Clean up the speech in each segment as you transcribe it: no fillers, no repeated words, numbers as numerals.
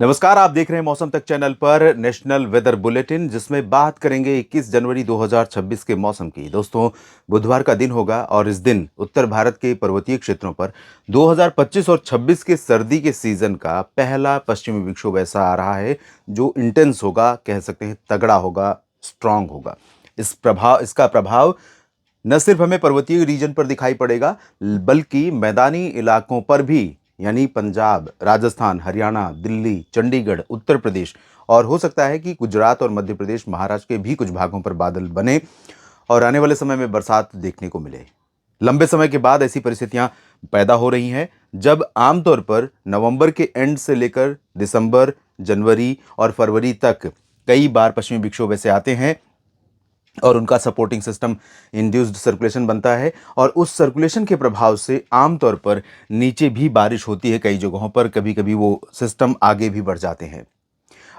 नमस्कार, आप देख रहे हैं मौसम तक चैनल पर नेशनल वेदर बुलेटिन, जिसमें बात करेंगे 21 जनवरी 2026 के मौसम की। दोस्तों, बुधवार का दिन होगा और इस दिन उत्तर भारत के पर्वतीय क्षेत्रों पर 2025 और 26 के सर्दी के सीजन का पहला पश्चिमी विक्षोभ ऐसा आ रहा है जो इंटेंस होगा, कह सकते हैं तगड़ा होगा, स्ट्रांग होगा। इसका प्रभाव न सिर्फ हमें पर्वतीय रीजन पर दिखाई पड़ेगा, बल्कि मैदानी इलाकों पर भी, यानी पंजाब, राजस्थान, हरियाणा, दिल्ली, चंडीगढ़, उत्तर प्रदेश और हो सकता है कि गुजरात और मध्य प्रदेश, महाराष्ट्र के भी कुछ भागों पर बादल बने और आने वाले समय में बरसात देखने को मिले। लंबे समय के बाद ऐसी परिस्थितियां पैदा हो रही हैं जब आमतौर पर नवंबर के एंड से लेकर दिसंबर, जनवरी और फरवरी तक कई बार पश्चिमी विक्षोभ ऐसे आते हैं और उनका सपोर्टिंग सिस्टम इंड्यूस्ड सर्कुलेशन बनता है और उस सर्कुलेशन के प्रभाव से आमतौर पर नीचे भी बारिश होती है कई जगहों पर। कभी कभी वो सिस्टम आगे भी बढ़ जाते हैं।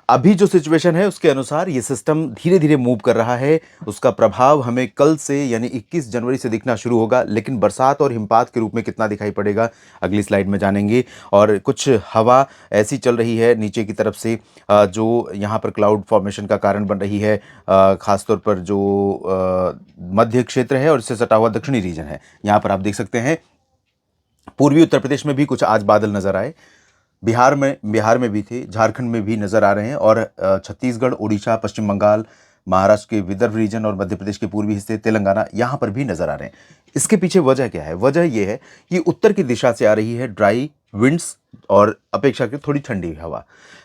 अभी जो सिचुएशन है उसके अनुसार ये सिस्टम धीरे धीरे मूव कर रहा है। उसका प्रभाव हमें कल से यानी 21 जनवरी से दिखना शुरू होगा, लेकिन बरसात और हिमपात के रूप में कितना दिखाई पड़ेगा अगली स्लाइड में जानेंगे। और कुछ हवा ऐसी चल रही है नीचे की तरफ से जो यहाँ पर क्लाउड फॉर्मेशन का कारण बन रही है, खासतौर पर जो मध्य क्षेत्र है और इससे सटा हुआ दक्षिणी रीजन है। यहाँ पर आप देख सकते हैं पूर्वी उत्तर प्रदेश में भी कुछ आज बादल नजर आए, बिहार में भी थे, झारखंड में भी नजर आ रहे हैं और छत्तीसगढ़, उड़ीसा, पश्चिम बंगाल, महाराष्ट्र के विदर्भ रीजन और मध्य प्रदेश के पूर्वी हिस्से, तेलंगाना, यहाँ पर भी नजर आ रहे हैं। इसके पीछे वजह क्या है? वजह यह है कि उत्तर की दिशा से आ रही है ड्राई विंड्स और अपेक्षाकृत थोड़ी ठंडी हवा,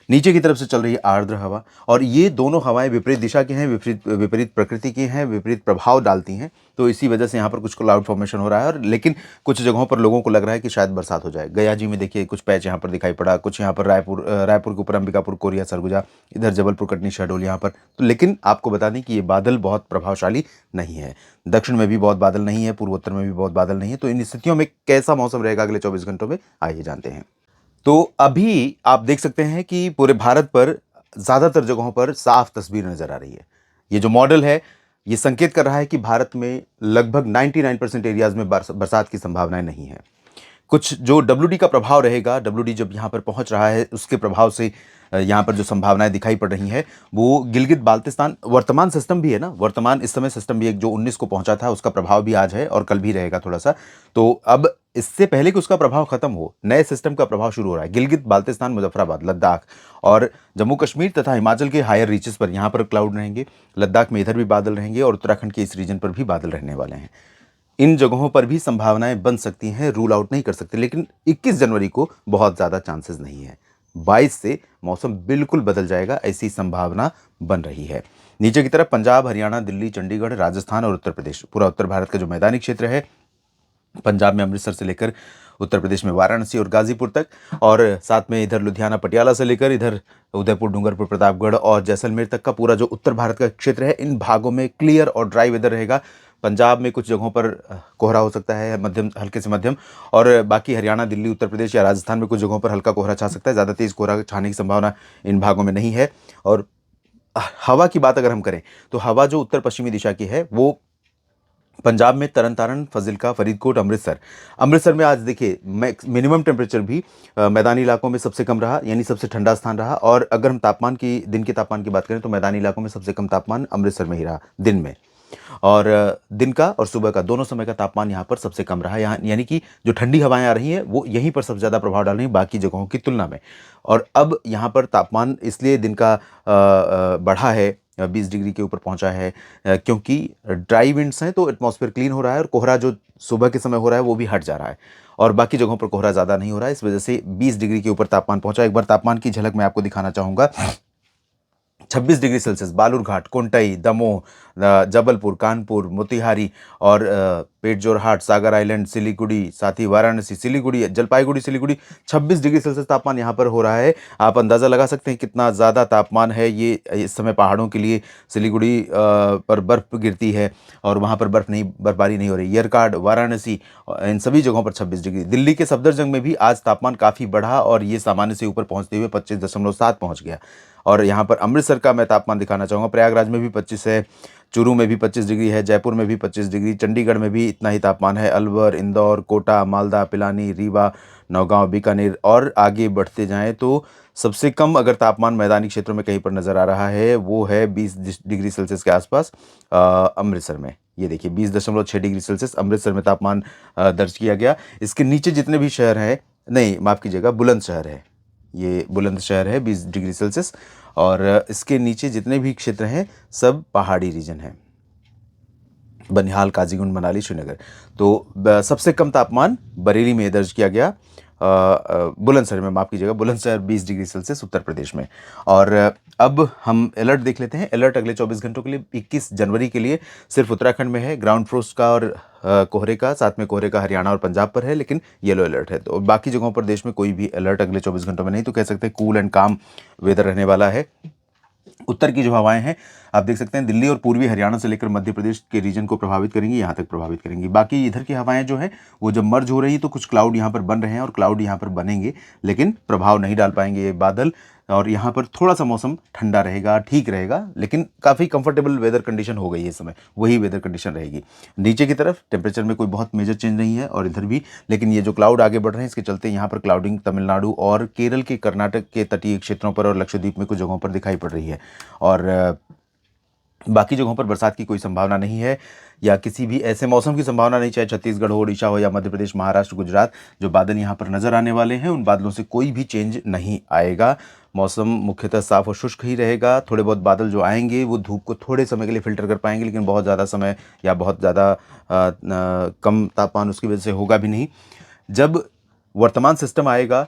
नीचे की तरफ से चल रही है आर्द्र हवा, और ये दोनों हवाएं विपरीत दिशा की हैं, विपरीत विपरीत प्रकृति की हैं, विपरीत प्रभाव डालती हैं। तो इसी वजह से यहाँ पर कुछ क्लाउड फॉर्मेशन हो रहा है और लेकिन कुछ जगहों पर लोगों को लग रहा है कि शायद बरसात हो जाए। गया जी में देखिए कुछ पैच यहाँ पर दिखाई पड़ा, कुछ यहाँ पर रायपुर के ऊपर अंबिकापुर, कोरिया, सरगुजा, इधर जबलपुर, कटनी, शहडोल यहाँ पर। तो लेकिन आपको बता दें कि ये बादल बहुत प्रभावशाली नहीं है। दक्षिण में भी बहुत बादल नहीं है, पूर्वोत्तर में भी बहुत बादल नहीं है। तो इन स्थितियों में कैसा मौसम रहेगा अगले 24 घंटों में, आइए जानते हैं। तो अभी आप देख सकते हैं कि पूरे भारत पर ज़्यादातर जगहों पर साफ तस्वीर नज़र आ रही है। ये जो मॉडल है ये संकेत कर रहा है कि भारत में लगभग 99% एरियाज में बरसात की संभावनाएं नहीं है। कुछ जो WD का प्रभाव रहेगा, WD जब यहाँ पर पहुँच रहा है उसके प्रभाव से यहाँ पर जो संभावनाएं दिखाई पड़ रही हैं वो गिलगित बाल्टिस्तान, वर्तमान सिस्टम भी है ना, वर्तमान इस समय सिस्टम भी एक जो 19 को पहुंचा था उसका प्रभाव भी आज है और कल भी रहेगा थोड़ा सा। तो अब इससे पहले कि उसका प्रभाव खत्म हो, नए सिस्टम का प्रभाव शुरू हो रहा है। गिलगित बाल्टिस्तान, मुजफ्फराबाद, लद्दाख और जम्मू कश्मीर तथा हिमाचल के हायर रीचेस पर यहाँ पर क्लाउड रहेंगे। लद्दाख में इधर भी बादल रहेंगे और उत्तराखंड के इस रीजन पर भी बादल रहने वाले हैं। इन जगहों पर भी संभावनाएं बन सकती हैं, रूल आउट नहीं कर सकते, लेकिन 21 जनवरी को बहुत ज़्यादा चांसेस नहीं है। 22 से मौसम बिल्कुल बदल जाएगा, ऐसी संभावना बन रही है। नीचे की तरफ पंजाब, हरियाणा, दिल्ली, चंडीगढ़, राजस्थान और उत्तर प्रदेश, पूरा उत्तर भारत का जो मैदानी क्षेत्र है, पंजाब में अमृतसर से लेकर उत्तर प्रदेश में वाराणसी और गाजीपुर तक, और साथ में इधर लुधियाना, पटियाला से लेकर इधर उदयपुर, डूंगरपुर, प्रतापगढ़ और जैसलमेर तक का पूरा जो उत्तर भारत का क्षेत्र है, इन भागों में क्लियर और ड्राई वेदर रहेगा। पंजाब में कुछ जगहों पर कोहरा हो सकता है, मध्यम, हल्के से मध्यम, और बाकी हरियाणा, दिल्ली, उत्तर प्रदेश या राजस्थान में कुछ जगहों पर हल्का कोहरा छा सकता है। ज़्यादा तेज़ कोहरा छाने की संभावना इन भागों में नहीं है। और हवा की बात अगर हम करें तो हवा जो उत्तर पश्चिमी दिशा की है वो पंजाब में तरन तारण, फजिल्का, फरीदकोट, अमृतसर में आज देखिए मिनिमम टेम्परेचर भी मैदानी इलाकों में सबसे कम रहा, यानी सबसे ठंडा स्थान रहा। और अगर हम दिन के तापमान की बात करें तो मैदानी इलाकों में सबसे कम तापमान अमृतसर में ही रहा दिन में, और दिन का और सुबह का दोनों समय का तापमान यहाँ पर सबसे कम रहा। यहाँ यानी कि जो ठंडी हवाएं आ रही हैं वो यहीं पर सबसे ज़्यादा प्रभाव डाल रही हैं बाकी जगहों की तुलना में। और अब यहाँ पर तापमान इसलिए दिन का बढ़ा है, 20 डिग्री के ऊपर पहुंचा है, क्योंकि ड्राई विंड्स हैं तो एटमॉस्फेयर क्लीन हो रहा है और कोहरा जो सुबह के समय हो रहा है वो भी हट जा रहा है और बाकी जगहों पर कोहरा ज़्यादा नहीं हो रहा है। इस वजह से 20 डिग्री के ऊपर तापमान पहुंचा। एक बार तापमान की झलक मैं आपको दिखाना चाहूँगा। 26 डिग्री सेल्सियस बालूरघाट, कोंटई, दमोह, जबलपुर, कानपुर, मोतिहारी और पेट जोरहाट, सागर आइलैंड, सिलीगुड़ी, साथ ही वाराणसी, सिलीगुड़ी, जलपाईगुड़ी, सिलीगुड़ी, 26 डिग्री सेल्सियस तापमान यहाँ पर हो रहा है। आप अंदाज़ा लगा सकते हैं कितना ज़्यादा तापमान है ये इस समय पहाड़ों के लिए। सिलीगुड़ी पर बर्फ़ गिरती है और वहाँ पर बर्फबारी नहीं हो रही। यरकाड, वाराणसी, इन सभी जगहों पर 26 डिग्री। दिल्ली के सफदरजंग में भी आज तापमान काफ़ी बढ़ा और ये सामान्य से ऊपर पहुँचते हुए 25.7 पहुँच गया। और यहाँ पर अमृतसर का मैं तापमान दिखाना चाहूँगा। प्रयागराज में भी 25 है, चूरू में भी 25 डिग्री है, जयपुर में भी 25 डिग्री, चंडीगढ़ में भी इतना ही तापमान है, अलवर, इंदौर, कोटा, मालदा, पिलानी, रीवा, नौगांव, बीकानेर और आगे बढ़ते जाएं तो सबसे कम अगर तापमान मैदानी क्षेत्रों में कहीं पर नज़र आ रहा है वो है 20 डिग्री सेल्सियस के आसपास अमृतसर में। ये देखिए 20.6 डिग्री सेल्सियस अमृतसर में तापमान दर्ज किया गया। इसके नीचे जितने भी शहर हैं, नहीं माफ़ कीजिएगा, बुलंदशहर है, ये बुलंदशहर है 20 डिग्री सेल्सियस, और इसके नीचे जितने भी क्षेत्र हैं सब पहाड़ी रीजन है, बनिहाल, काजीगुंड, मनाली, श्रीनगर। तो सबसे कम तापमान बरेली में दर्ज किया गया, बुलंदशहर में, माफ़ कीजिएगा, बुलंदशहर 20 डिग्री सेल्सियस उत्तर प्रदेश में। और अब हम अलर्ट देख लेते हैं। अलर्ट अगले 24 घंटों के लिए 21 जनवरी के लिए सिर्फ उत्तराखंड में है, ग्राउंड फ्रोस्ट का और कोहरे का, साथ में कोहरे का हरियाणा और पंजाब पर है, लेकिन येलो अलर्ट है। तो बाकी जगहों पर देश में कोई भी अलर्ट अगले 24 घंटों में नहीं, तो कह सकते हैं कूल एंड काम वेदर रहने वाला है। उत्तर की जो हवाएं हैं आप देख सकते हैं दिल्ली और पूर्वी हरियाणा से लेकर मध्य प्रदेश के रीजन को प्रभावित करेंगी, यहाँ तक प्रभावित करेंगी। बाकी इधर की हवाएं जो हैं वो जब मर्ज हो रही है तो कुछ क्लाउड यहाँ पर बन रहे हैं और क्लाउड यहाँ पर बनेंगे, लेकिन प्रभाव नहीं डाल पाएंगे ये बादल, और यहाँ पर थोड़ा सा मौसम ठंडा रहेगा, ठीक रहेगा, लेकिन काफ़ी कंफर्टेबल वेदर कंडीशन हो गई है इस समय, वही वेदर कंडीशन रहेगी। नीचे की तरफ टेम्परेचर में कोई बहुत मेजर चेंज नहीं है और इधर भी, लेकिन ये जो क्लाउड आगे बढ़ रहे हैं इसके चलते यहाँ पर क्लाउडिंग तमिलनाडु और केरल के, कर्नाटक के तटीय क्षेत्रों पर और लक्षद्वीप में कुछ जगहों पर दिखाई पड़ रही है। और बाकी जगहों पर बरसात की कोई संभावना नहीं है, या किसी भी ऐसे मौसम की संभावना नहीं, चाहे छत्तीसगढ़ हो, उड़ीसा हो या मध्य प्रदेश, महाराष्ट्र, गुजरात। जो बादल यहाँ पर नज़र आने वाले हैं उन बादलों से कोई भी चेंज नहीं आएगा। मौसम मुख्यतः साफ और शुष्क ही रहेगा। थोड़े बहुत बादल जो आएंगे वो धूप को थोड़े समय के लिए फिल्टर कर पाएंगे, लेकिन बहुत ज़्यादा समय या बहुत ज़्यादा कम तापमान उसकी वजह से होगा भी नहीं। जब वर्तमान सिस्टम आएगा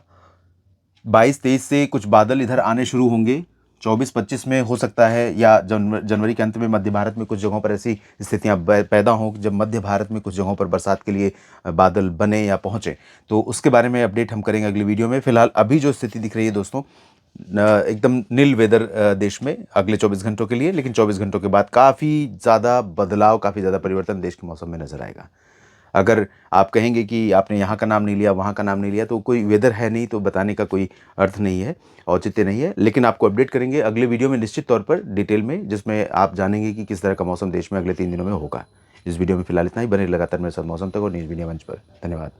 22-23 से कुछ बादल इधर आने शुरू होंगे, 24-25 में हो सकता है, या जनवरी के अंत में मध्य भारत में कुछ जगहों पर ऐसी स्थितियां पैदा हों जब मध्य भारत में कुछ जगहों पर बरसात के लिए बादल बने या पहुंचे, तो उसके बारे में अपडेट हम करेंगे अगली वीडियो में। फिलहाल अभी जो स्थिति दिख रही है दोस्तों, एकदम नील वेदर देश में अगले 24 घंटों के लिए, लेकिन 24 घंटों के बाद काफ़ी ज़्यादा बदलाव, काफ़ी ज़्यादा परिवर्तन देश के मौसम में नज़र आएगा। अगर आप कहेंगे कि आपने यहाँ का नाम नहीं लिया, वहाँ का नाम नहीं लिया, तो कोई वेदर है नहीं, तो बताने का कोई अर्थ नहीं है, औचित्य नहीं है। लेकिन आपको अपडेट करेंगे अगले वीडियो में निश्चित तौर पर डिटेल में, जिसमें आप जानेंगे कि किस तरह का मौसम देश में अगले 3 दिनों में होगा। इस वीडियो में फिलहाल इतना ही। बने लगातार मेरे साथ मौसम तक और न्यूज़ मीडिया मंच पर। धन्यवाद।